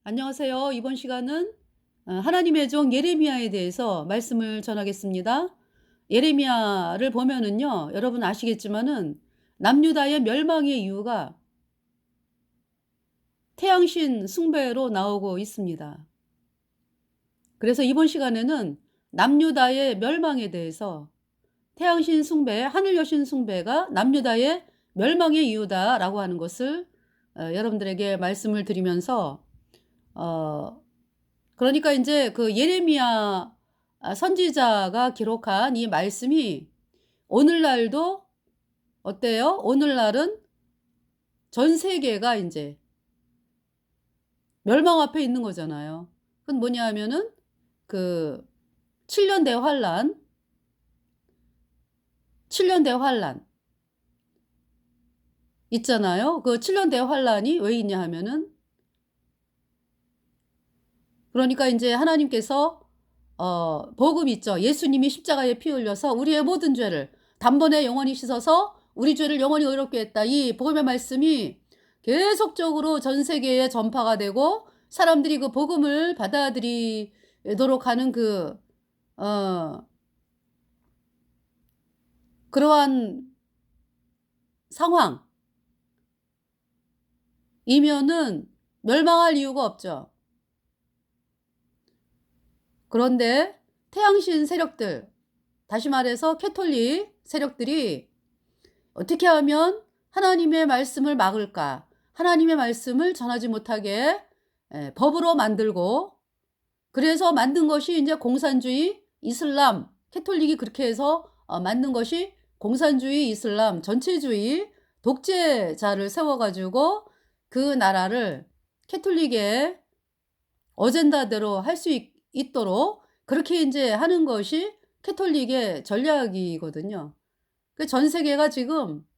안녕하세요. 이번 시간은 하나님의 종 예레미야에 대해서 말씀을 전하겠습니다. 예레미야를 보면은요, 여러분 아시겠지만은 남유다의 멸망의 이유가 태양신 숭배로 나오고 있습니다. 그래서 이번 시간에는 남유다의 멸망에 대해서 태양신 숭배, 하늘 여신 숭배가 남유다의 멸망의 이유다라고 하는 것을 여러분들에게 말씀을 드리면서 어 그러니까 이제 그 예레미야 선지자가 기록한 이 말씀이 오늘날도 어때요? 오늘날은 전 세계가 이제 멸망 앞에 있는 거잖아요. 그건 뭐냐 하면은 그 7년 대환란, 7년 대환란 있잖아요. 그 7년 대환란이 왜 있냐 하면은 그러니까 인제 하나님께서 복음 있죠. 예수님이 십자가에 피 흘려서 우리의 모든 죄를 단번에 영원히 씻어서 우리 죄를 영원히 의롭게 했다. 이 복음의 말씀이 계속적으로 전 세계에 전파가 되고 사람들이 그 복음을 받아들이도록 하는 어 그러한 상황이면은 멸망할 이유가 없죠. 그런데 태양신 세력들, 다시 말해서 캐톨릭 세력들이 어떻게 하면 하나님의 말씀을 막을까? 하나님의 말씀을 전하지 못하게 법으로 만들고, 그래서 만든 것이 이제 공산주의 이슬람, 캐톨릭이 그렇게 해서 만든 것이 공산주의 이슬람 전체주의 독재자를 세워 가지고 그 나라를 캐톨릭의 어젠다대로 할 수 있도록 그렇게 이제 하는 것이 캐톨릭의 전략이거든요. 그 전 세계가 지금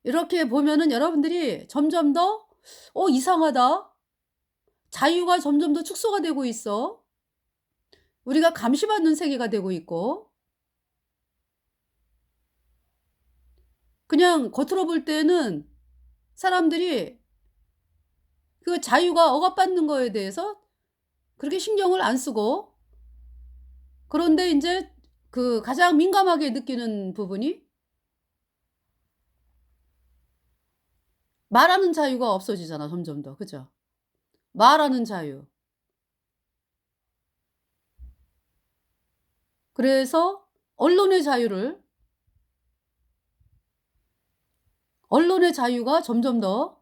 이렇게 보면은 여러분들이 점점 더 이상하다. 자유가 점점 더 축소가 되고 있어. 우리가 감시받는 세계가 되고 있고, 그냥 겉으로 볼 때는 사람들이 그 자유가 억압받는 거에 대해서 그렇게 신경을 안 쓰고, 그런데 인제 그 가장 민감하게 느끼는 부분이 말하는 자유가 없어지잖아 점점 더. 그죠? 말하는 자유. 그래서 언론의 자유를 언론의 자유가 점점 더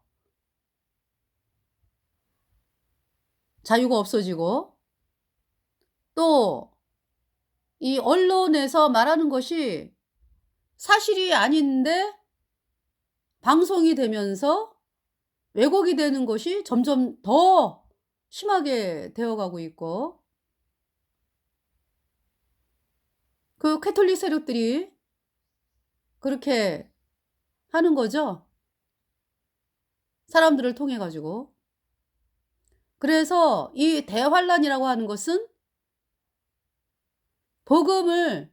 자유가 없어지고, 또 이 언론에서 말하는 것이 사실이 아닌데 방송이 되면서 왜곡이 되는 것이 점점 더 심하게 되어 가고 있고, 그 캐톨릭 세력들이 그렇게 하는 거죠, 사람들을 통해 가지고. 그래서 이 대환란이라고 하는 것은 복음을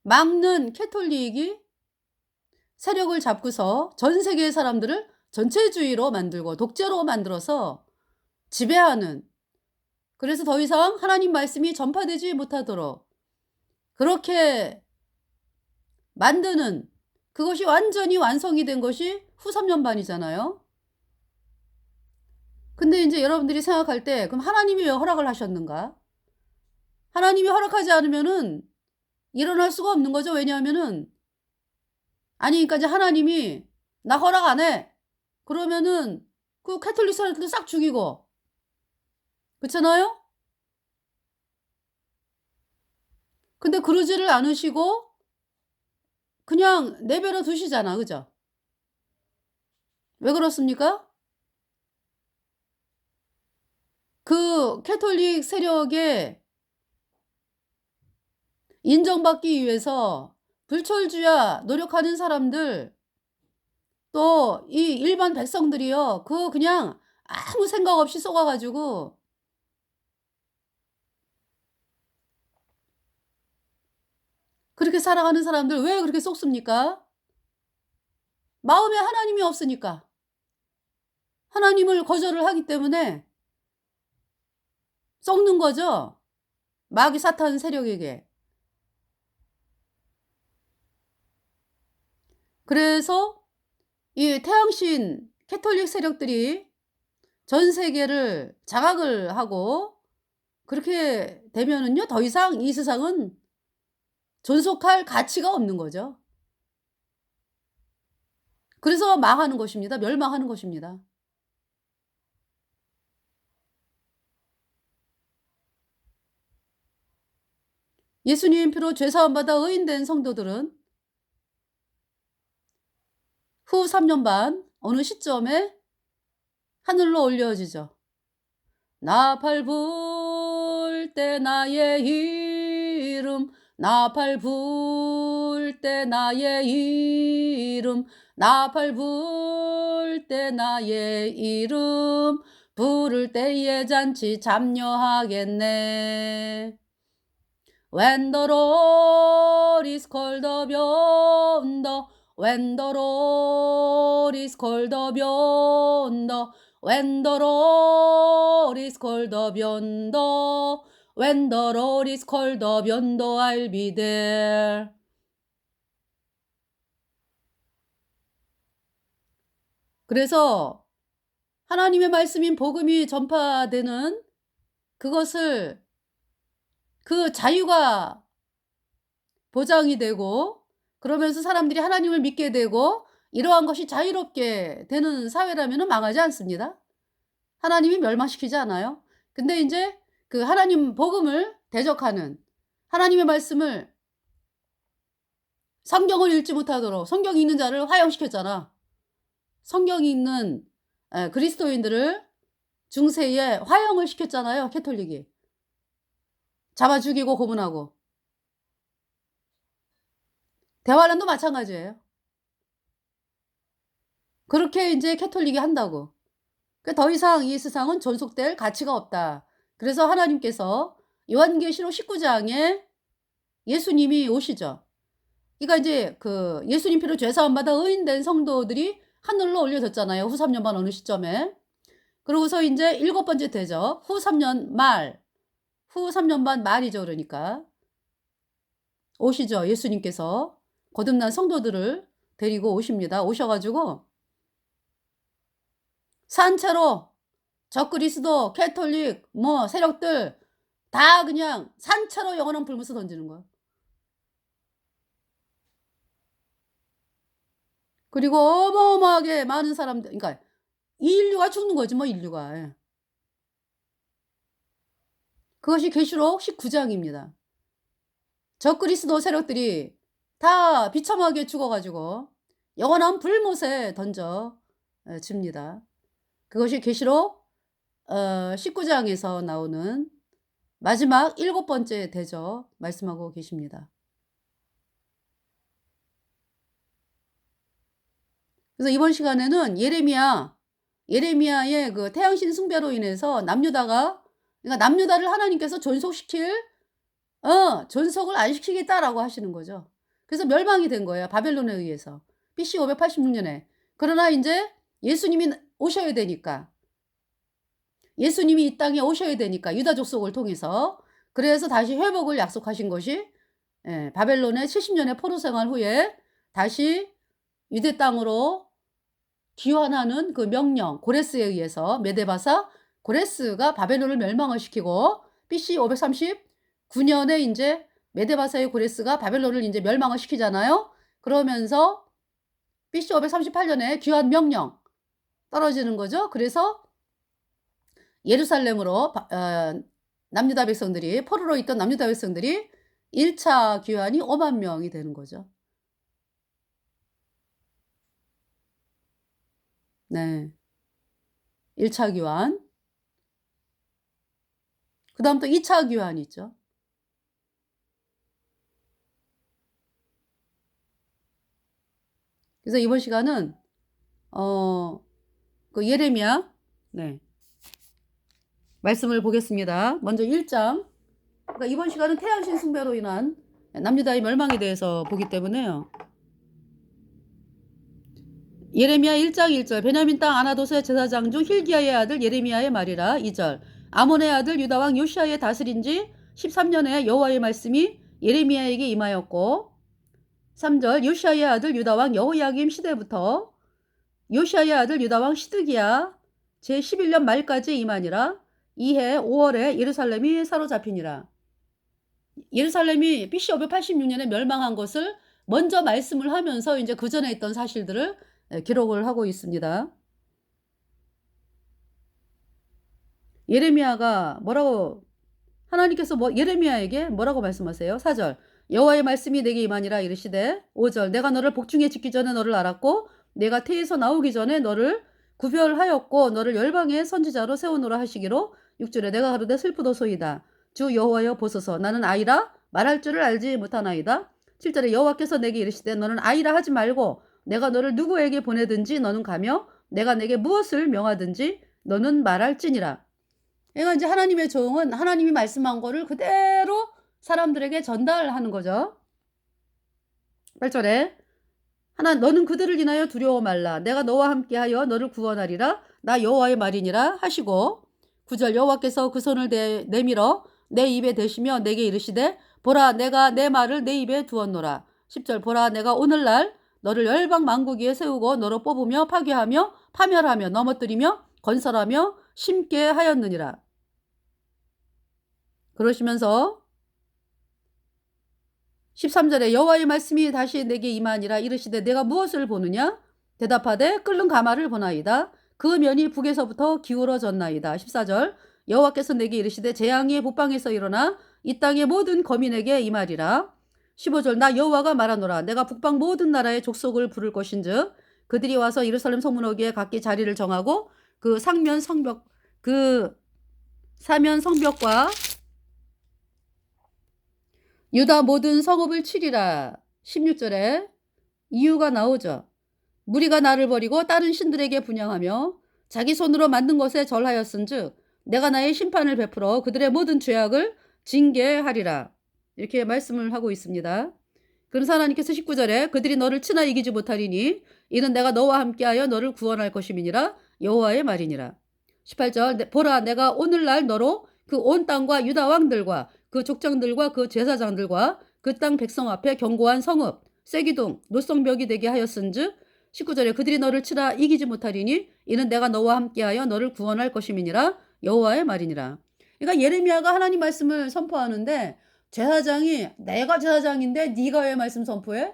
막는 캐톨릭이 세력을 잡고서 전 세계의 사람들을 전체주의로 만들고 독재로 만들어서 지배하는, 그래서 더 이상 하나님 말씀이 전파되지 못하도록 그렇게 만드는, 그것이 완전히 완성이 된 것이 후삼년반이잖아요. 근데 인제 여러분들이 생각할 때 '그럼 하나님이 왜 허락을 하셨는가?' 하나님이 허락하지 않으면은 일어날 수가 없는 거죠. 왜냐하면은 아니 그러니까 이제 하나님이 "나 허락 안 해." 그러면은 그 가톨릭 사람들도 싹 죽이고, 그렇잖아요? 근데 그러지를 않으시고 그냥 내버려 두시잖아. 그죠? 왜 그렇습니까? 그 가톨릭 세력에 인정받기 위해서 불철주야 노력하는 사람들, 또 이 일반 백성들이요. 그냥 아무 생각 없이 속아 가지고 그렇게 살아가는 사람들 왜 그렇게 속습니까? 마음에 하나님이 없으니까. 하나님을 거절을 하기 때문에 썩는 거죠. 마귀 사탄 세력에게. 그래서 이 태양신 캐톨릭 세력들이 전 세계를 장악을 하고 그렇게 되면은요, 더 이상 이 세상은 존속할 가치가 없는 거죠. 그래서 망하는 것입니다. 멸망하는 것입니다. 예수님 피로 죄사함 받아 의인된 성도들은 후 3년 반 어느 시점에 하늘로 올려지죠. 나팔 불 때 나의 이름, 나팔 불 때 나의 이름, 나팔 불 때 나의 이름, 부를 때에 잔치 참여하겠네. When the Lord is called up yonder, when the Lord is called up yonder, when the Lord is called up yonder, when the Lord is called up yonder, I'll be there. 그래서 하나님의 말씀인 복음이 전파되는 그것을 그 자유가 보장이 되고 그러면서 사람들이 하나님을 믿게 되고 이러한 것이 자유롭게 되는 사회라면 망하지 않습니다. 하나님이 멸망시키지 않아요. 근데 이제 그 하나님 복음을 대적하는 하나님의 말씀을 성경을 읽지 못하도록 성경이 있는 자를 화형시켰잖아. 성경이 있는 그리스도인들을 중세에 화형을 시켰잖아요. 캐톨릭이. 잡아 죽이고 고문하고. 대환란도 마찬가지예요. 그렇게 이제 캐톨릭이 한다고. 더 이상 이 세상은 존속될 가치가 없다. 그래서 하나님께서 요한계시록 19장에 예수님이 오시죠. 그러니까 이제 그 예수님 피로 죄사함 받아 의인된 성도들이 하늘로 올려졌잖아요. 후 3년 반 어느 시점에. 그러고서 이제 7번째 되죠. 후 3년 말. 후 3년 반 말이죠. 그러니까. 오시죠. 예수님께서 거듭난 성도들을 데리고 오십니다. 오셔가지고 산채로 적그리스도, 캐톨릭, 뭐 세력들 다 그냥 산채로 영원한 불못에 던지는 거예요. 그리고 어마어마하게 많은 사람들, 그러니까 이 인류가 죽는 거지 뭐 인류가. 예. 그것이 계시록 19장입니다. 적그리스도 세력들이 다 비참하게 죽어가지고 영원한 불못에 던져집니다. 그것이 계시록 19장에서 나오는 마지막 7번째 대접 말씀하고 계십니다. 그래서 이번 시간에는 예레미야의 그 태양신 숭배로 인해서 그러니까 남유다를 하나님께서 존속을 안 시키겠다라고 하시는 거죠. 그래서 멸망이 된 거예요. 바벨론에 의해서. BC 586년에. 그러나 이제 예수님이 오셔야 되니까. 예수님이 이 땅에 오셔야 되니까 유다 족속을 통해서. 그래서 다시 회복을 약속하신 것이 바벨론의 70년의 포로 생활 후에 다시 유대 땅으로 귀환하는 그 명령, 고레스에 의해서 메데바사 고레스가 바벨론을 멸망을 시키고 BC 539년에 이제 메데바사의 고레스가 바벨론을 이제 멸망을 시키잖아요. 그러면서 BC 538년에 귀환 명령 떨어지는 거죠. 그래서 예루살렘으로 남유다 백성들이 포로로 있던 남유다 백성들이 1차 귀환이 5만 명이 되는 거죠. 네. 1차 귀환. 그 다음 또 2차 귀환이 있죠. 그래서 이번 시간은 그 예레미야 말씀을 보겠습니다. 먼저 1장. 그러니까 이번 시간은 태양신 숭배로 인한 남유다의 멸망에 대해서 보기 때문에요. 예레미야 1장 1절 베냐민 땅 아나도스의 제사장 중 힐기야의 아들 예레미야의 말이라. 2절 아몬의 아들 유다왕 요시야의 다스린 지 13년에 여호와의 말씀이 예레미야에게 임하였고. 3절 요시야의 아들 유다왕 여호야김 시대부터 요시야의 아들 유다왕 시드기야 제11년 말까지 임하니라. 이해 5월에 예루살렘이 사로잡히니라. 예루살렘이 BC 586년에 멸망한 것을 먼저 말씀을 하면서 이제 그 전에 있던 사실들을 기록을 하고 있습니다. 예레미야가 뭐라고, 하나님께서 예레미야에게 뭐라고 말씀하세요? 4절 여호와의 말씀이 내게 임하니라 이르시되. 5절 내가 너를 복중에 짓기 전에 너를 알았고 내가 태에서 나오기 전에 너를 구별하였고 너를 열방의 선지자로 세우노라 하시기로. 6절에 내가 가로되 슬프도소이다 주 여호와여 보소서 나는 아이라 말할 줄을 알지 못하나이다. 7절에 여호와께서 내게 이르시되 너는 아이라 하지 말고 내가 너를 누구에게 보내든지 너는 가며 내가 내게 무엇을 명하든지 너는 말할지니라. 그러니까 이제 하나님의 종은 하나님이 말씀한 거를 그대로 사람들에게 전달하는 거죠. 8절에 너는 그들을 인하여 두려워 말라 내가 너와 함께하여 너를 구원하리라 나 여호와의 말이니라 하시고. 9절 여호와께서 그 손을 내밀어 내 입에 대시며 내게 이르시되 보라 내가 내 말을 내 입에 두었노라. 10절 보라 내가 오늘날 너를 열방 만국 위에 세우고 너로 뽑으며 파괴하며 파멸하며 넘어뜨리며 건설하며 심게 하였느니라. 그러시면서 13절에 여호와의 말씀이 다시 내게 임하니라 이르시되 내가 무엇을 보느냐 대답하되 끓는 가마를 보나이다 그 면이 북에서부터 기울어졌나이다. 14절 여호와께서 내게 이르시되 재앙이 북방에서 일어나 이 땅의 모든 거민에게 임하리라. 15절 나 여호와가 말하노라 내가 북방 모든 나라의 족속을 부를 것인즉 그들이 와서 예루살렘 성문어기에 각기 자리를 정하고 그 사면 성벽과 유다 모든 성읍을 치리라. 16절에 이유가 나오죠. 무리가 나를 버리고 다른 신들에게 분향하며 자기 손으로 만든 것에 절하였은즉 내가 나의 심판을 베풀어 그들의 모든 죄악을 징계하리라. 이렇게 말씀을 하고 있습니다. 그래서 하나님께서 19절에 그들이 너를 치나 이기지 못하리니 이는 내가 너와 함께하여 너를 구원할 것임이니라 여호와의 말이니라. 18절 보라 내가 오늘날 너로 그 온 땅과 유다 왕들과 그 족장들과 그 제사장들과 그 땅 백성 앞에 견고한 성읍 세기둥 노성벽이 되게 하였은즉. 19절에 그들이 너를 치라 이기지 못하리니 이는 내가 너와 함께하여 너를 구원할 것임이니라 여호와의 말이니라. 그러니까 예레미야가 하나님 말씀을 선포하는데 제사장이 내가 제사장인데 네가 왜 말씀 선포해?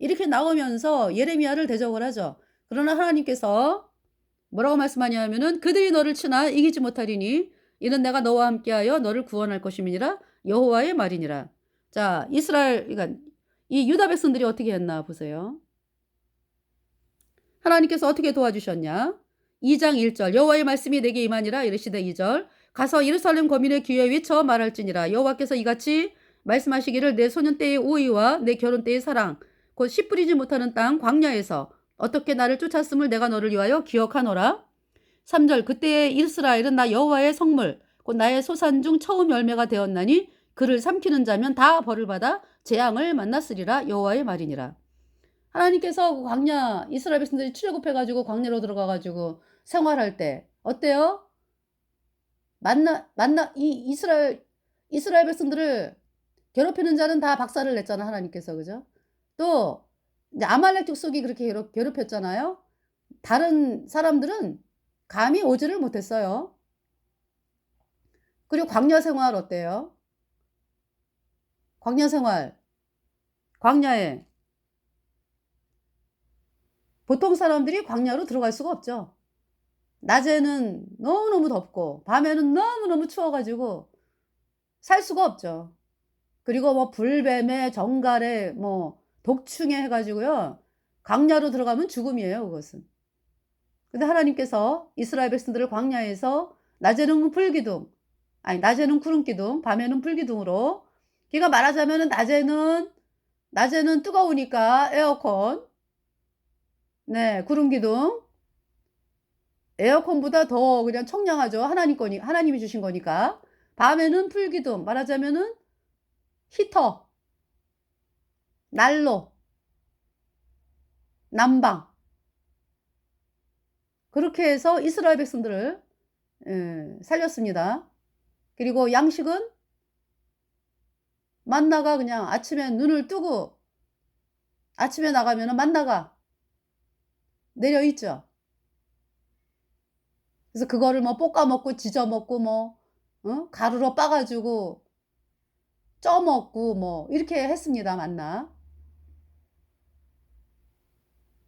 이렇게 나오면서 예레미야를 대적을 하죠. 그러나 하나님께서 뭐라고 말씀하냐면은 그들이 너를 치나 이기지 못하리니 이는 내가 너와 함께하여 너를 구원할 것임이니라 여호와의 말이니라. 자, 그러니까 이 유다 백성들이 어떻게 했나 보세요. 하나님께서 어떻게 도와주셨냐? 2장 1절 여호와의 말씀이 내게 임하니라 이르시되. 2절 가서 예루살렘 거민의 귀에 외쳐 말할지니라 여호와께서 이같이 말씀하시기를 내 소년 때의 우의와 내 결혼 때의 사랑 곧 씨 뿌리지 못하는 땅 광야에서 어떻게 나를 쫓았음을 내가 너를 위하여 기억하노라. 3절 그때의 이스라엘은 나 여호와의 성물 곧 나의 소산 중 처음 열매가 되었나니 그를 삼키는 자면 다 벌을 받아 재앙을 만났으리라 여호와의 말이니라. 하나님께서 광야 이스라엘 백성들이 출애굽해가지고 광야로 들어가가지고 생활할 때 어때요? 이 이스라엘 백성들을 괴롭히는 자는 다 박살을 냈잖아 하나님께서. 그죠? 또 이제 아말렉 족속이 그렇게 괴롭혔잖아요. 다른 사람들은 감히 오지를 못했어요. 그리고 광야 생활 어때요? 광야 생활 광야에 보통 사람들이 광야로 들어갈 수가 없죠. 낮에는 너무너무 덥고 밤에는 너무너무 추워가지고 살 수가 없죠. 그리고 뭐 불뱀에 정갈에 뭐 독충에 해가지고요. 광야로 들어가면 죽음이에요. 그것은. 근데 하나님께서 이스라엘 백성들을 광야에서 낮에는 구름기둥 밤에는 불기둥으로, 그러니까 말하자면 낮에는 뜨거우니까 에어컨, 네, 구름기둥, 에어컨보다 더 그냥 청량하죠. 하나님이 주신 거니까. 밤에는 불기둥, 말하자면은 히터, 난로, 난방, 그렇게 해서 이스라엘 백성들을 살렸습니다. 그리고 양식은 만나가 그냥 아침에 눈을 뜨고 아침에 나가면은 만나가 내려 있죠. 그래서 그거를 뭐 볶아 먹고 지져 먹고 뭐 가루로 빻아 가지고 쪄 먹고 뭐 이렇게 했습니다. 만나.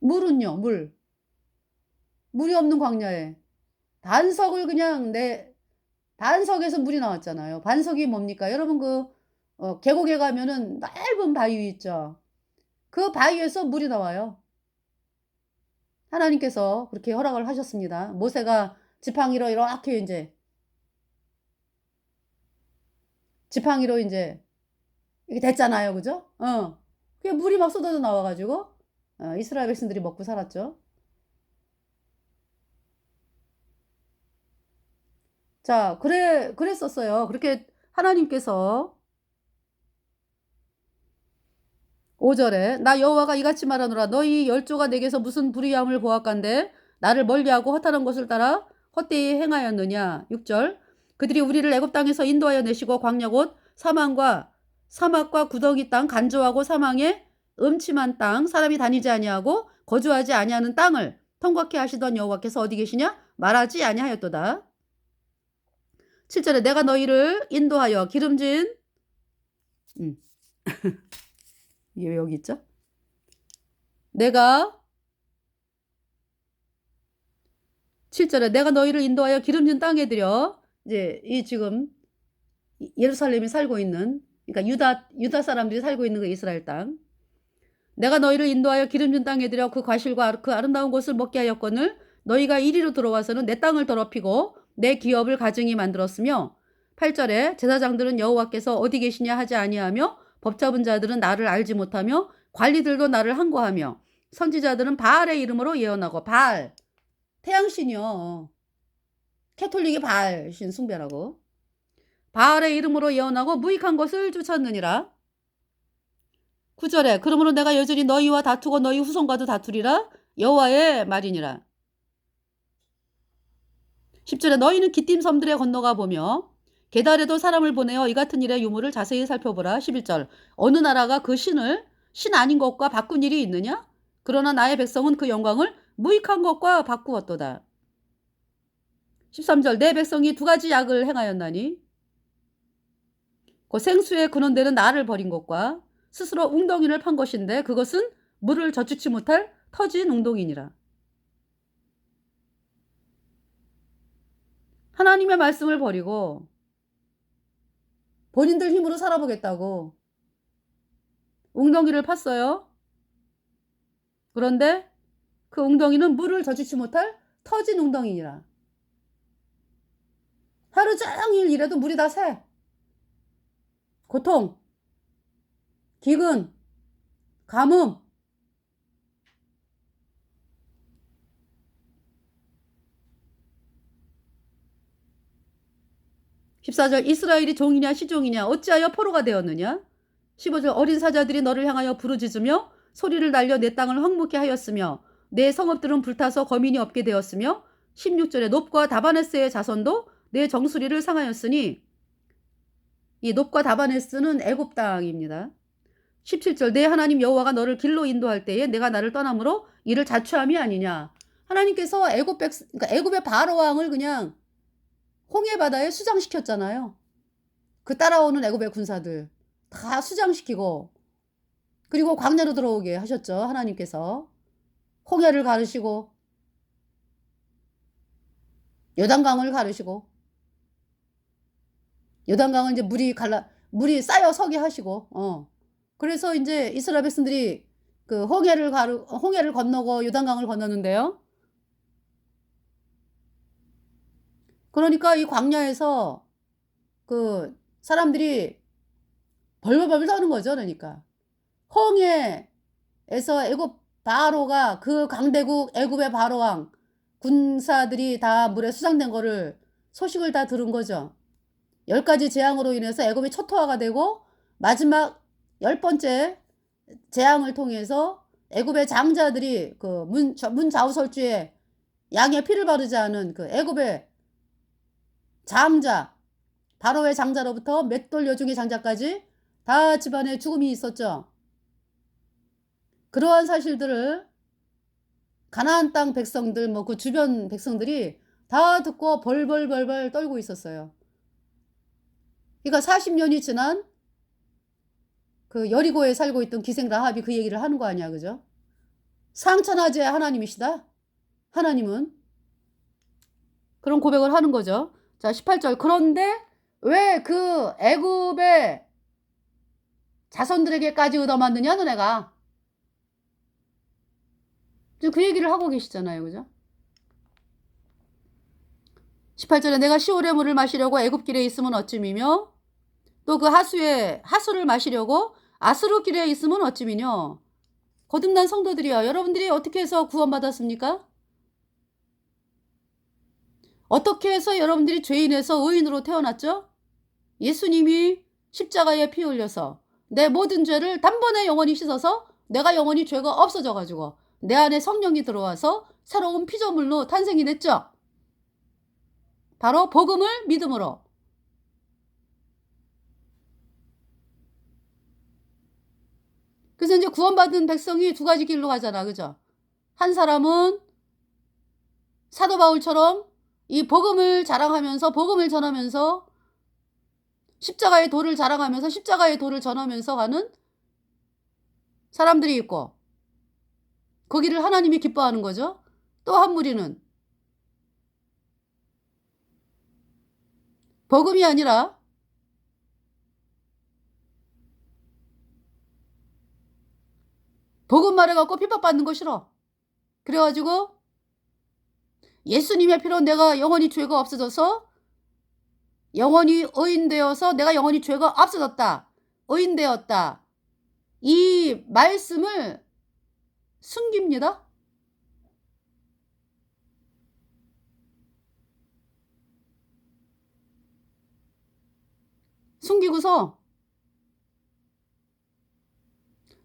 물은요, 물이 없는 광야에 반석을 그냥 반석에서 물이 나왔잖아요. 반석이 뭡니까? 여러분 계곡에 가면은 넓은 바위 있죠. 그 바위에서 물이 나와요. 하나님께서 그렇게 허락을 하셨습니다. 모세가 지팡이로 이렇게 이게 됐잖아요. 그죠? 그게 물이 막 쏟아져 나와 가지고 이스라엘 백성들이 먹고 살았죠. 자, 그랬었어요. 그렇게 하나님께서 5절에 나 여호와가 이같이 말하노라 너희 열조가 내게서 무슨 불의함을 보았간대 나를 멀리하고 허탄한 것을 따라 헛되이 행하였느냐. 6절 그들이 우리를 애굽 땅에서 인도하여 내시고 광야 곧 사막과 구덩이 땅 간조하고 사망의 음침한 땅 사람이 다니지 아니하고 거주하지 아니하는 땅을 통과케 하시던 여호와께서 어디 계시냐 말하지 아니하였도다. 7절에 내가 너희를 인도하여 기름진 이게 왜 여기 있죠? 내가 7절에 내가 너희를 인도하여 기름진 땅에 들여 이제 이 지금 예루살렘이 살고 있는 그러니까 유다 사람들이 살고 있는 그 이스라엘 땅 내가 너희를 인도하여 기름진 땅에 들여 그 과실과 그 아름다운 곳을 먹게 하였거늘 너희가 이리로 들어와서는 내 땅을 더럽히고 내 기업을 가증히 만들었으며 8절에 제사장들은 여호와께서 어디 계시냐 하지 아니하며 법잡은 자들은 나를 알지 못하며 관리들도 나를 항거하며 선지자들은 바알의 이름으로 예언하고 바알 태양신이요. 캐톨릭이 바알 신 숭배라고. 바알의 이름으로 예언하고 무익한 것을 쫓았느니라. 9절에 그러므로 내가 여전히 너희와 다투고 너희 후손과도 다투리라 여호와의 말이니라. 10절에 너희는 기띔 섬들에 건너가 보며 게달에도 사람을 보내어 이 같은 일의 유무를 자세히 살펴보라. 11절 어느 나라가 그 신 아닌 것과 바꾼 일이 있느냐? 그러나 나의 백성은 그 영광을 무익한 것과 바꾸었도다. 13절 내 백성이 두 가지 약을 행하였나니 그 생수의 근원되는 나를 버린 것과 스스로 웅덩이를 판 것인데 그것은 물을 젖추지 못할 터진 웅덩이니라. 하나님의 말씀을 버리고 본인들 힘으로 살아보겠다고 웅덩이를 팠어요. 그런데 그 웅덩이는 물을 젖추지 못할 터진 웅덩이니라. 하루 종일 일해도 물이 다 새. 고통, 기근, 가뭄. (14절) 이스라엘이 종이냐 시종이냐 어찌하여 포로가 되었느냐. 15절 어린 사자들이 너를 향하여 부르짖으며 소리를 날려 내 땅을 황무케 하였으며 내 성읍들은 불타서 거민이 없게 되었으며 16절에 놉과 다바네스의 자손도 내 정수리를 상하였으니 이 놉과 다바네스는 애굽 땅입니다. 17절 내 하나님 여호와가 너를 길로 인도할 때에 내가 나를 떠남으로 이를 자초함이 아니냐. 하나님께서 그러니까 애굽의 바로 왕을 그냥 홍해 바다에 수장시켰잖아요. 그 따라오는 애굽의 군사들 다 수장시키고 그리고 광야로 들어오게 하셨죠. 하나님께서 홍해를 가르시고 요단강을 가르시고 요단강은 이제 물이 쌓여 서게 하시고 그래서 이제 이스라엘 백성들이 그 홍해를 건너고 요단강을 건너는데요. 그러니까 이 광야에서 그 사람들이 벌벌벌 떠는 거죠. 그러니까 홍해에서 애굽 바로가 그 강대국 애굽의 바로왕 군사들이 다 물에 수장된 거를 소식을 다 들은 거죠. 10가지 재앙으로 인해서 애굽이 초토화가 되고 마지막 10번째 재앙을 통해서 애굽의 장자들이 그 문 좌우설주에 양의 피를 바르지 않은 그 애굽의 장자, 바로의 장자로부터 맷돌 여중의 장자까지 다 집안에 죽음이 있었죠. 그러한 사실들을 가나안 땅 백성들, 뭐 그 주변 백성들이 다 듣고 벌벌벌벌 떨고 있었어요. 그러니까 40년이 지난 그 여리고에 살고 있던 기생 라합이 그 얘기를 하는 거 아니야, 그죠? 상천하지의 하나님이시다. 하나님은 그런 고백을 하는 거죠. 자, 18절. 그런데 왜 그 애굽의 자손들에게까지 얻어맞느냐, 너네가. 지금 그 얘기를 하고 계시잖아요, 그죠? 18절에 내가 시올의 물을 마시려고 애굽길에 있으면 어찌미며 또 그 하수를 마시려고 아스루길에 있으면 어찌미뇨. 거듭난 성도들이요. 여러분들이 어떻게 해서 구원받았습니까? 어떻게 해서 여러분들이 죄인에서 의인으로 태어났죠? 예수님이 십자가에 피 흘려서 내 모든 죄를 단번에 영원히 씻어서 내가 영원히 죄가 없어져가지고 내 안에 성령이 들어와서 새로운 피조물로 탄생이 됐죠. 바로 복음을 믿음으로. 그래서 이제 구원받은 백성이 두 가지 길로 가잖아, 그죠? 한 사람은 사도 바울처럼 이 복음을 자랑하면서 복음을 전하면서 십자가의 도를 자랑하면서 십자가의 도를 전하면서 가는 사람들이 있고 거기를 하나님이 기뻐하는 거죠. 또 한 무리는 복음이 아니라 복음 말해갖고 핍박받는 거 싫어. 그래가지고 예수님의 피로 내가 영원히 죄가 없어져서 영원히 의인되어서 내가 영원히 죄가 없어졌다. 의인되었다. 이 말씀을 숨깁니다. 숨기고서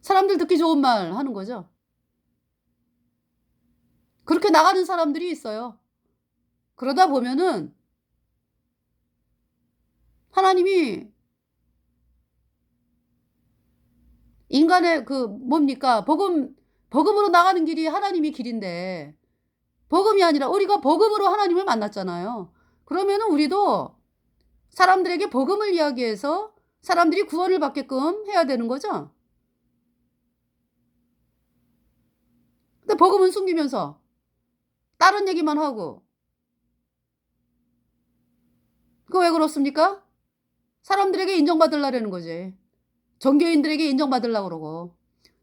사람들 듣기 좋은 말 하는 거죠. 그렇게 나가는 사람들이 있어요. 그러다 보면은 하나님이 인간의 그 뭡니까? 복음으로 나가는 길이 하나님이 길인데 복음이 아니라 우리가 복음으로 하나님을 만났잖아요. 그러면은 우리도 사람들에게 복음을 이야기해서 사람들이 구원을 받게끔 해야 되는 거죠. 근데 복음은 숨기면서 다른 얘기만 하고 그거 왜 그렇습니까? 사람들에게 인정받으려는 거지. 종교인들에게 인정받으려고 그러고.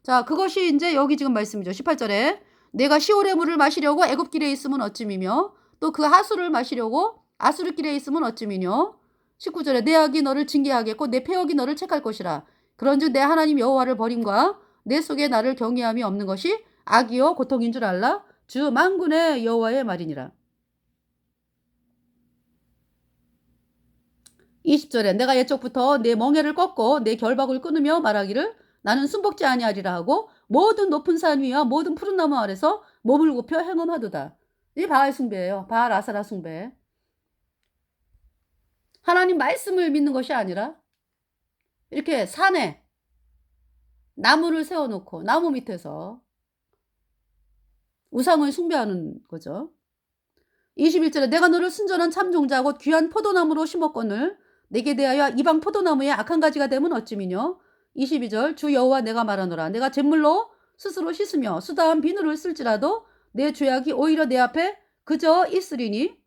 자, 그것이 이제 여기 지금 말씀이죠. 18절에 내가 시올의 물을 마시려고 애굽길에 있으면 어찌미며 또 그 하수를 마시려고 아수르길에 있으면 어찌미뇨. 19절에 내 악이 너를 징계하겠고 내 패역이 너를 책할 것이라. 그런즉 내 하나님 여호와를 버림과 내 속에 나를 경외함이 없는 것이 악이요 고통인 줄 알라. 주 만군의 여호와의 말이니라. 20절에 내가 옛적부터 내 멍에를 꺾고 내 결박을 끊으며 말하기를 나는 순복지 아니하리라 하고 모든 높은 산 위와 모든 푸른 나무 아래서 몸을 굽혀 행음하도다. 이 바알 숭배예요. 바알 아세라 숭배. 하나님 말씀을 믿는 것이 아니라 이렇게 산에 나무를 세워놓고 나무 밑에서 우상을 숭배하는 거죠. 21절에 내가 너를 순전한 참종자 곧 귀한 포도나무로 심었거늘 내게 대하여 이방 포도나무의 악한 가지가 되면 어찌미뇨. 22절 주 여호와 내가 말하노라 내가 잿물로 스스로 씻으며 수다한 비누를 쓸지라도 내 죄악이 오히려 내 앞에 그저 있으리니.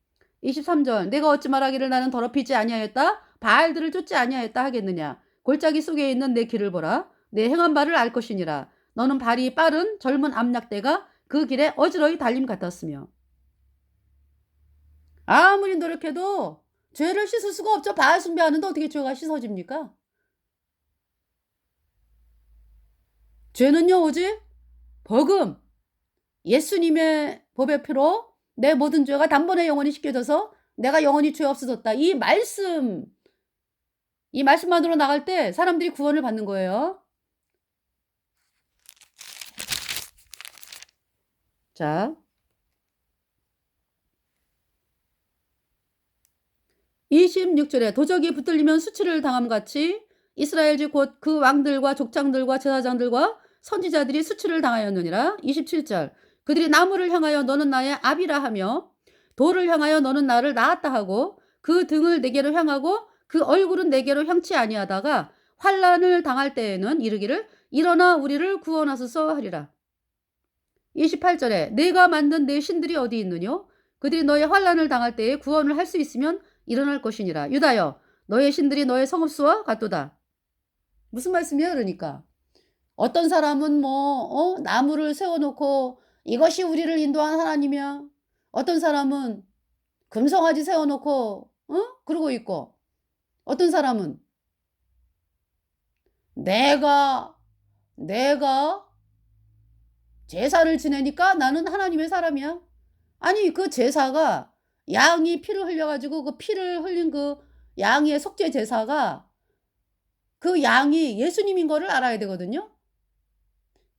23절 내가 어찌 말하기를 나는 더럽히지 아니하였다 바알들을 쫓지 아니하였다 하겠느냐. 골짜기 속에 있는 내 길을 보라 내 행한 바를 알 것이니라. 너는 발이 빠른 젊은 암낙대가 그 길에 어지러이 달림 같았으며. 아무리 노력해도 죄를 씻을 수가 없죠. 바알 숭배하는데 어떻게 죄가 씻어집니까? 죄는요 오직 복음 예수님의 법의 피로 내 모든 죄가 단번에 영원히 씻겨져서 내가 영원히 죄 없어졌다. 이 말씀만으로 나갈 때 사람들이 구원을 받는 거예요. 자, 26절에 도적이 붙들리면 수치를 당함같이 이스라엘 집 곧 그 왕들과 족장들과 제사장들과 선지자들이 수치를 당하였느니라. 27절 그들이 나무를 향하여 너는 나의 아비라 하며 돌을 향하여 너는 나를 낳았다 하고 그 등을 내게로 향하고 그 얼굴은 내게로 향치 아니하다가 환난을 당할 때에는 이르기를 일어나 우리를 구원하소서 하리라. 28절에 내가 만든 내 신들이 어디 있느뇨? 그들이 너의 환난을 당할 때에 구원을 할 수 있으면 일어날 것이니라. 유다여 너의 신들이 너의 성읍수와 같도다. 무슨 말씀이야 그러니까. 어떤 사람은 나무를 세워놓고 이것이 우리를 인도한 하나님이야. 어떤 사람은 금송아지 세워놓고 그러고 있고 어떤 사람은 내가 제사를 지내니까 나는 하나님의 사람이야. 아니 그 제사가 양이 피를 흘려가지고 그 피를 흘린 그 양의 속죄 제사가 그 양이 예수님인 거를 알아야 되거든요.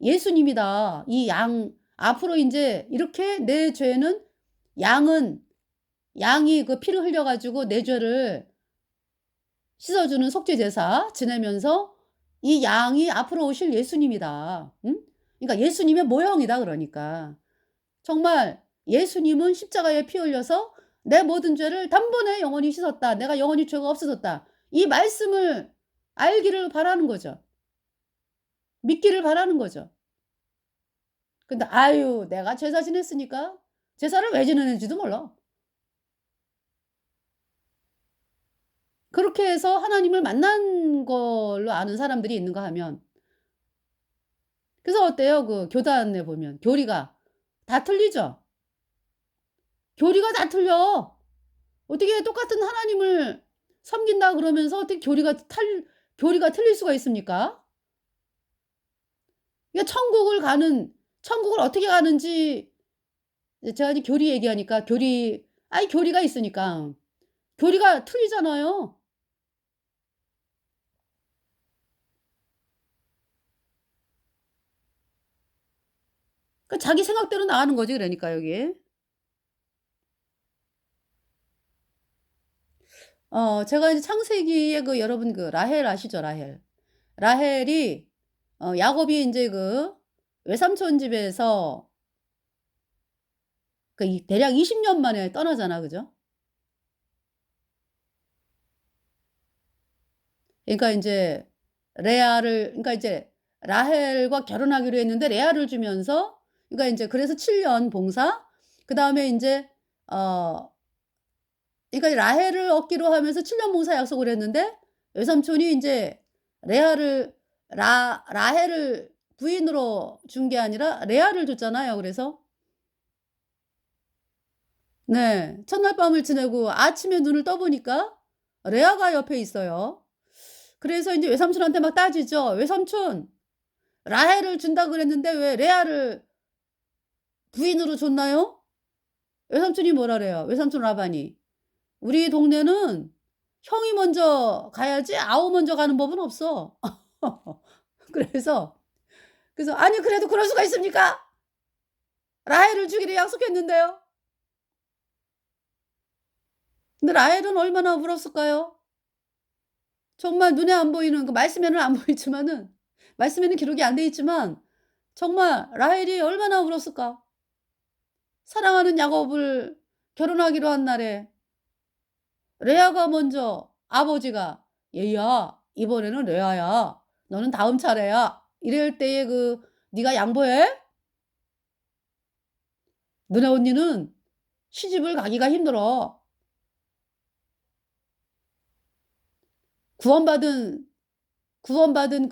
예수님이다. 이 양 앞으로 이제 이렇게 내 죄는 양이 그 피를 흘려가지고 내 죄를 씻어주는 속죄 제사 지내면서 이 양이 앞으로 오실 예수님이다. 응? 그러니까 예수님의 모형이다. 그러니까 정말 예수님은 십자가에 피 흘려서 내 모든 죄를 단번에 영원히 씻었다. 내가 영원히 죄가 없어졌다. 이 말씀을 알기를 바라는 거죠. 믿기를 바라는 거죠. 근데 아유 내가 제사 지냈으니까 제사를 왜 지내는지도 몰라. 그렇게 해서 하나님을 만난 걸로 아는 사람들이 있는가 하면 그래서 어때요? 그 교단에 보면 교리가 다 틀리죠. 교리가 다 틀려. 어떻게 똑같은 하나님을 섬긴다 그러면서 어떻게 교리가 틀릴 수가 있습니까? 이게 천국을 어떻게 가는지 제가 이제 교리 얘기하니까 교리가 있으니까 교리가 틀리잖아요. 그 자기 생각대로 나가는 거지 그러니까 여기. 제가 이제 창세기에 그 여러분 그 라헬 아시죠? 라헬. 라헬이 야곱이 인제 그 외삼촌 집에서 그 대략 20년 만에 떠나잖아. 그죠? 그러니까 인제 그러니까 이제 라헬과 결혼하기로 했는데 레아를 주면서 그러니까 인제 그래서 7년 봉사 그다음에 인제 어 그러니까 라헬을 얻기로 하면서 7년 봉사 약속을 했는데 외삼촌이 인제 레아를 라헬을 부인으로 준 게 아니라 레아를 줬잖아요. 그래서 네. 첫날 밤을 지내고 아침에 눈을 떠 보니까 레아가 옆에 있어요. 그래서 인제 외삼촌한테 막 따지죠. "외삼촌 라헬을 준다 그랬는데 왜 레아를 부인으로 줬나요?" 외삼촌이 뭐라 그래요? 외삼촌 라반이 "우리 동네는 형이 먼저 가야지 아우 먼저 가는 법은 없어." 그래서 "아니 그래도 그럴 수가 있습니까? 라헬을 주기로 약속했는데요." 근데 라헬은 얼마나 울었을까요? 정말 눈에 안 보이는 그 말씀에는 안 보이지만은 말씀에는 기록이 안 돼 있지만 정말 라헬이 얼마나 울었을까? 사랑하는 야곱을 결혼하기로 한 날에 레아가 먼저 아버지가 "얘야 이번에는 레아야. 너는 다음 차례야." 이럴 때에 "네가 양보해? 너네 언니는 시집을 가기가 힘들어." 구원받은 구원받은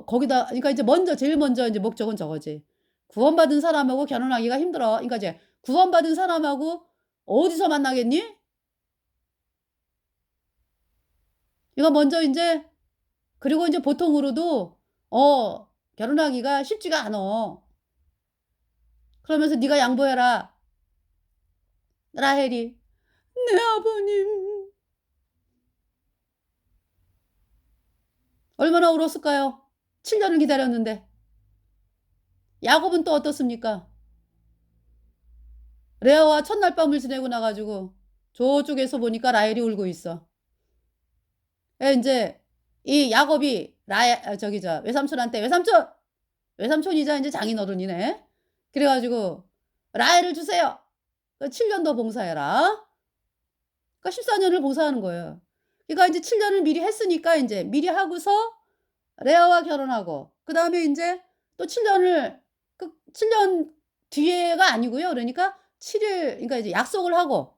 거기다 그러니까 이제 제일 먼저 인제 목적은 저거지. 구원받은 사람하고 결혼하기가 힘들어. 그러니까 이제 구원받은 사람하고 어디서 만나겠니? 이거 먼저 인제 그리고 인제 보통으로도 결혼하기가 쉽지가 않아. 그러면서 "네가 양보해라." 라헬이 "네 아버님." 얼마나 울었을까요? 7 년을 기다렸는데. 야곱은 또 어떻습니까? 레아와 첫날 밤을 지내고 나 가지고 저쪽에서 보니까 라헬이 울고 있어. 이제 이 야곱이 저기 외삼촌한테 외삼촌이자 이제 장인어른이네. 그래가지고 라헬을 주세요. 7년 더 봉사해라. 그러니까 14년을 봉사하는 거예요. 그러니까 이제 7년을 미리 했으니까 이제 미리 하고서 레아와 결혼하고 그 다음에 이제 또 7년을 7년 뒤에가 아니고요. 그러니까 7일 그러니까 이제 약속을 하고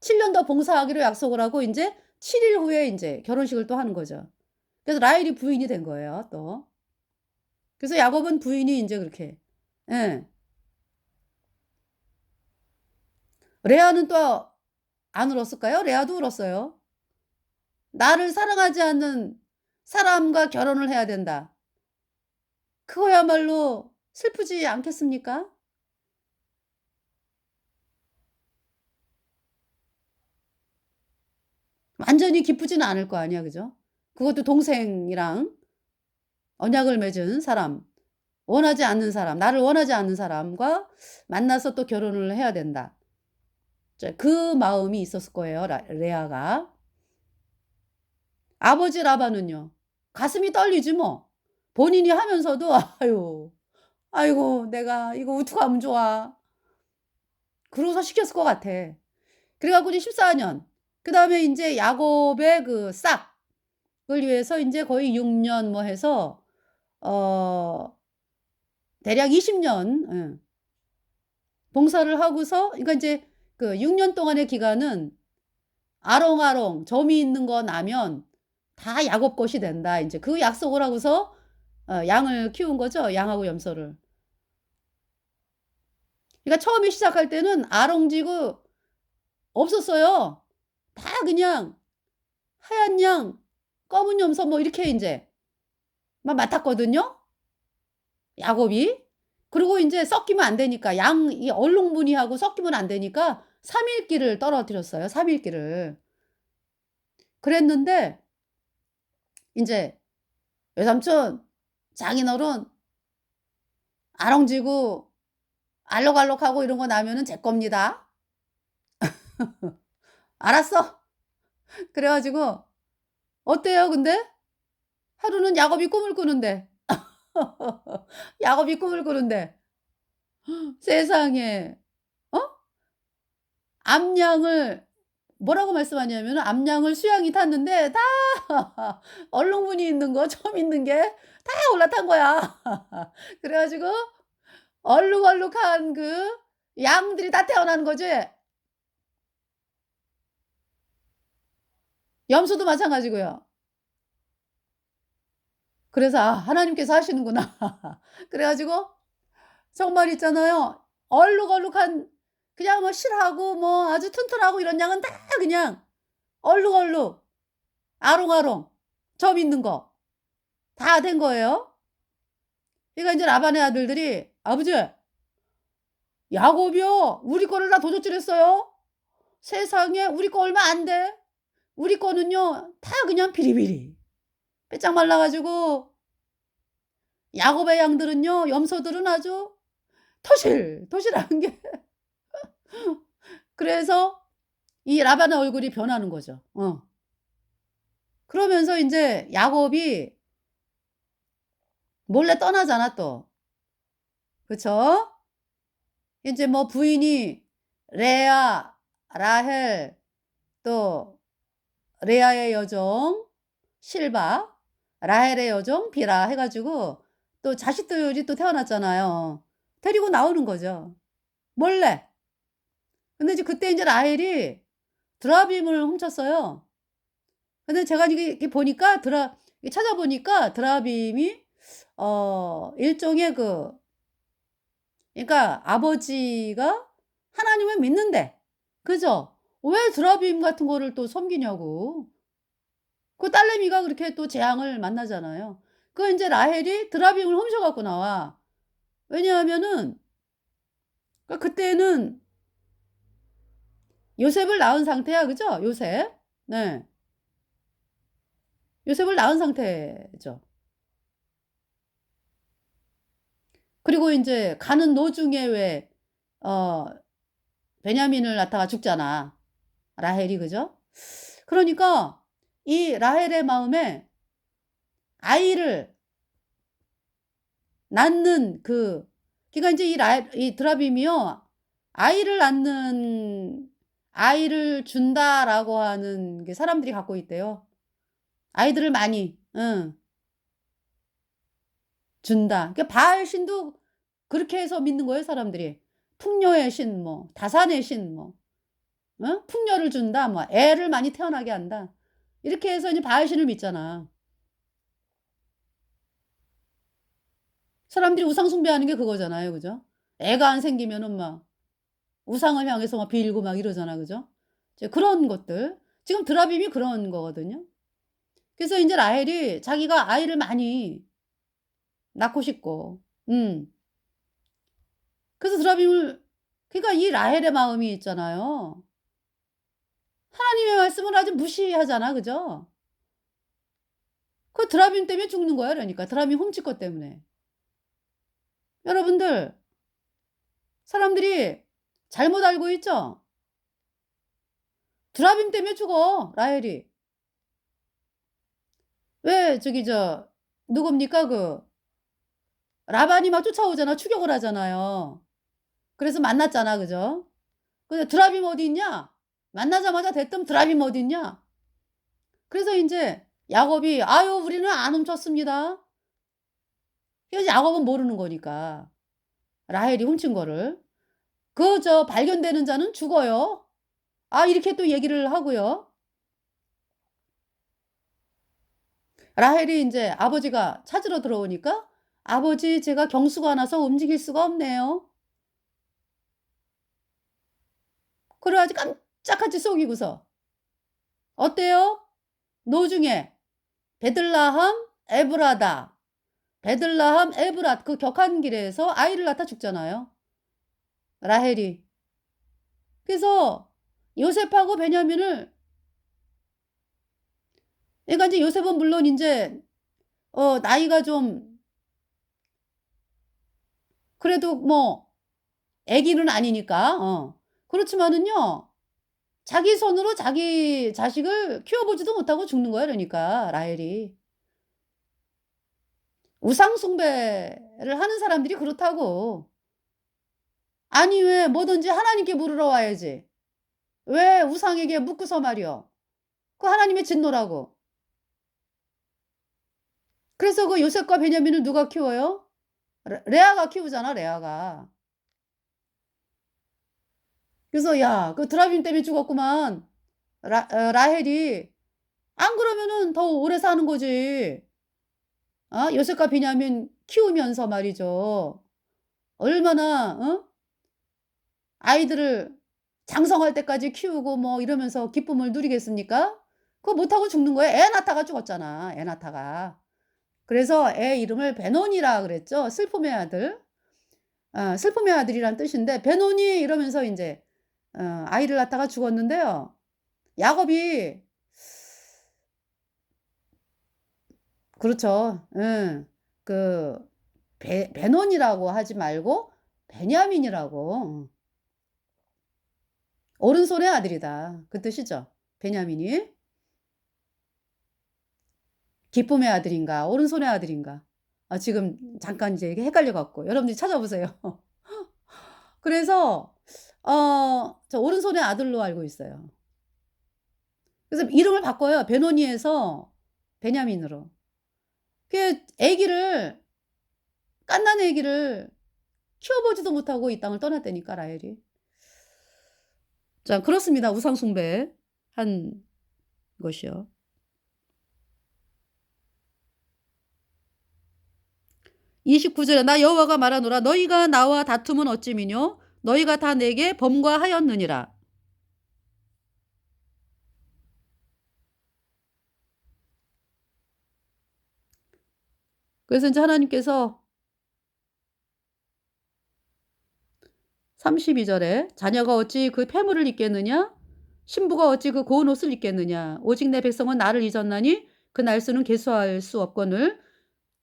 7년 더 봉사하기로 약속을 하고 이제 7일 후에 이제 결혼식을 또 하는 거죠. 그래서 라헬이 부인이 된 거예요, 또. 그래서 야곱은 부인이 이제 그렇게. 예. 레아는 또 안 울었을까요? 레아도 울었어요. 나를 사랑하지 않는 사람과 결혼을 해야 된다. 그거야말로 슬프지 않겠습니까? 완전히 기쁘지는 않을 거 아니야, 그죠? 그것도 동생이랑 언약을 맺은 사람, 원하지 않는 사람, 나를 원하지 않는 사람과 만나서 또 결혼을 해야 된다. 그 마음이 있었을 거예요, 레아가. 아버지 라반은요, 가슴이 떨리지 뭐. 본인이 하면서도, 아유, 아이고, 내가 이거 어떡하면 좋아. 그러고서 시켰을 것 같아. 그래갖고 이제 14년. 그 다음에 이제 야곱의 그 싹을 위해서 이제 거의 6년 뭐 해서, 대략 20년, 예, 봉사를 하고서, 그러니까 이제 그 6년 동안의 기간은 아롱아롱, 점이 있는 거 나면 다 야곱 것이 된다. 이제 그 약속을 하고서 양을 키운 거죠. 양하고 염소를. 그러니까 처음에 시작할 때는 아롱지구 없었어요. 다 그냥 하얀 양, 검은 염소 뭐 이렇게 이제 막 맡았거든요. 야곱이. 그리고 이제 섞이면 안 되니까 이 얼룩무늬하고 섞이면 안 되니까 3일기를 떨어뜨렸어요. 3일기를. 그랬는데 이제 외삼촌, 장인어른 아롱지구 알록알록하고 이런 거 나면은 제 겁니다. 알았어. 그래가지고 어때요 근데? 하루는 야곱이 꿈을 꾸는데 야곱이 꿈을 꾸는데 세상에 어? 암양을 뭐라고 말씀하냐면 암양을 수양이 탔는데 다 얼룩무늬 있는 거 점 있는 게 다 올라탄 거야. 그래가지고 얼룩얼룩한 그 양들이 다 태어나는 거지. 염소도 마찬가지고요. 그래서 하나님께서 하시는구나. 그래가지고 정말 있잖아요. 얼룩얼룩한 그냥 뭐 실하고 뭐 아주 튼튼하고 이런 양은 다 그냥 얼룩얼룩 아롱아롱 점 있는 거 다 된 거예요. 그러니까 이제 라반의 아들들이 아버지 야곱이요 우리 거를 다 도적질했어요. 세상에 우리 거 얼마 안 돼. 우리 거는요 다 그냥 비리비리 빼짝 말라가지고 야곱의 양들은요 염소들은 아주 토실토실한 게 그래서 이 라반의 얼굴이 변하는 거죠. 그러면서 이제 야곱이 몰래 떠나잖아 또. 그쵸? 이제 뭐 부인이 레아, 라헬, 또 레아의 여종 실바, 라헬의 여종 비라 해가지고 또 자식들이 또 태어났잖아요. 데리고 나오는 거죠. 몰래. 근데 이제 그때 이제 라헬이 드라빔을 훔쳤어요. 근데 제가 이게 보니까 찾아보니까 드라빔이 일종의 그러니까 아버지가 하나님을 믿는데 그죠? 왜 드라빔 같은 거를 또 섬기냐고. 그 딸내미가 그렇게 또 재앙을 만나잖아요. 그 이제 라헬이 드라빔을 훔쳐갖고 나와. 왜냐하면은 그때는 요셉을 낳은 상태야, 그죠? 요셉. 네. 요셉을 낳은 상태죠. 그리고 이제 가는 노중에 왜 베냐민을 낳다가 죽잖아. 라헬이, 그죠? 그러니까 이 라헬의 마음에 아이를 낳는 그러니까 이제 이 드라빔이요. 아이를 준다라고 하는 게 사람들이 갖고 있대요. 아이들을 많이, 응, 준다. 그러니까 바알 신도 그렇게 해서 믿는 거예요, 사람들이. 풍요의 신, 뭐, 다산의 신, 뭐, 어? 풍요를 준다, 뭐, 애를 많이 태어나게 한다. 이렇게 해서 이제 바알 신을 믿잖아. 사람들이 우상 숭배하는 게 그거잖아요, 그죠? 애가 안 생기면은 막 우상을 향해서 막 빌고 막 이러잖아, 그죠? 이제 그런 것들. 지금 드라빔이 그런 거거든요. 그래서 이제 라헬이 자기가 아이를 많이 낳고 싶고, 그래서 그러니까 이 라헬의 마음이 있잖아요. 하나님의 말씀을 아주 무시하잖아, 그죠? 그 드라빔 때문에 죽는 거야, 그러니까. 드라빔 훔칠 것 때문에. 여러분들, 사람들이 잘못 알고 있죠? 드라빔 때문에 죽어, 라헬이. 왜, 누굽니까? 라반이 막 쫓아오잖아. 추격을 하잖아요. 그래서 만났잖아, 그죠? 근데 드라빔 어디 있냐? 만나자마자 대뜸 드라빔 어디 있냐? 그래서 이제 야곱이, 아유, 우리는 안 훔쳤습니다. 그래서 야곱은 모르는 거니까. 라헬이 훔친 거를. 발견되는 자는 죽어요. 아, 이렇게 또 얘기를 하고요. 라헬이 이제 아버지가 찾으러 들어오니까, 아버지, 제가 경수가 나서 움직일 수가 없네요. 그래가지고 깜짝같이 속이고서, 어때요? 노중에 베들라함 에브라다, 베들라함 에브랏, 그 격한 길에서 아이를 낳다 죽잖아요, 라헬이. 그래서 요셉하고 베냐민을, 그러니까 이제 요셉은 물론 이제 나이가 좀 그래도 뭐 애기는 아니니까, 그렇지만은요, 자기 손으로 자기 자식을 키워보지도 못하고 죽는 거야, 그러니까 라헬이. 우상 숭배를 하는 사람들이 그렇다고. 아니, 왜 뭐든지 하나님께 물으러 와야지. 왜 우상에게 묻고서 말이여. 그 하나님의 진노라고. 그래서 그 요셉과 베냐민을 누가 키워요? 레아가 키우잖아, 레아가. 그래서 야, 그 드라빔 때문에 죽었구만. 라헬이. 안 그러면은 더 오래 사는 거지. 요셉과 베냐민 키우면서 말이죠. 얼마나, 아이들을 장성할 때까지 키우고 뭐 이러면서 기쁨을 누리겠습니까? 그거 못하고 죽는 거예요. 에나타가 죽었잖아, 에나타가. 그래서 애 이름을 베논이라 그랬죠. 슬픔의 아들. 슬픔의 아들이란 뜻인데, 베논이 이러면서 이제 아이를 낳다가 죽었는데요. 야곱이, 그렇죠. 응. 베논이라고 하지 말고 베냐민이라고. 오른손의 아들이다, 그 뜻이죠. 베냐민이. 기쁨의 아들인가, 오른손의 아들인가. 지금 잠깐 이제 헷갈려 갖고 여러분들이 찾아보세요. 그래서 저 오른손의 아들로 알고 있어요. 그래서 이름을 바꿔요. 베노니에서 베냐민으로. 그 갓난 애기를 키워보지도 못하고 이 땅을 떠났다니까, 라헬이. 자, 그렇습니다. 우상 숭배 한 것이요. 29절에 나 여호와가 말하노라, 너희가 나와 다툼은 어찌미뇨? 너희가 다 내게 범과하였느니라. 그래서 이제 하나님께서 32절에 자녀가 어찌 그 폐물을 입겠느냐? 신부가 어찌 그 고운 옷을 입겠느냐? 오직 내 백성은 나를 잊었나니 그 날수는 계수할 수 없거늘.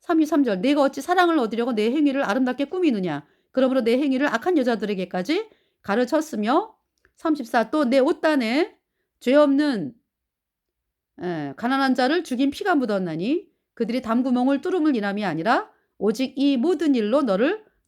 33절 내가 어찌 사랑을 얻으려고 내 행위를 아름답게 꾸미느냐? 그러므로 내 행위를 악한 여자들에게까지 가르쳤으며. 34 또 내 옷단에 죄 없는 가난한 자를 죽인 피가 묻었나니 그들이 담구멍을 뚫음을 인함이 아니라 오직 이 모든 일로 너를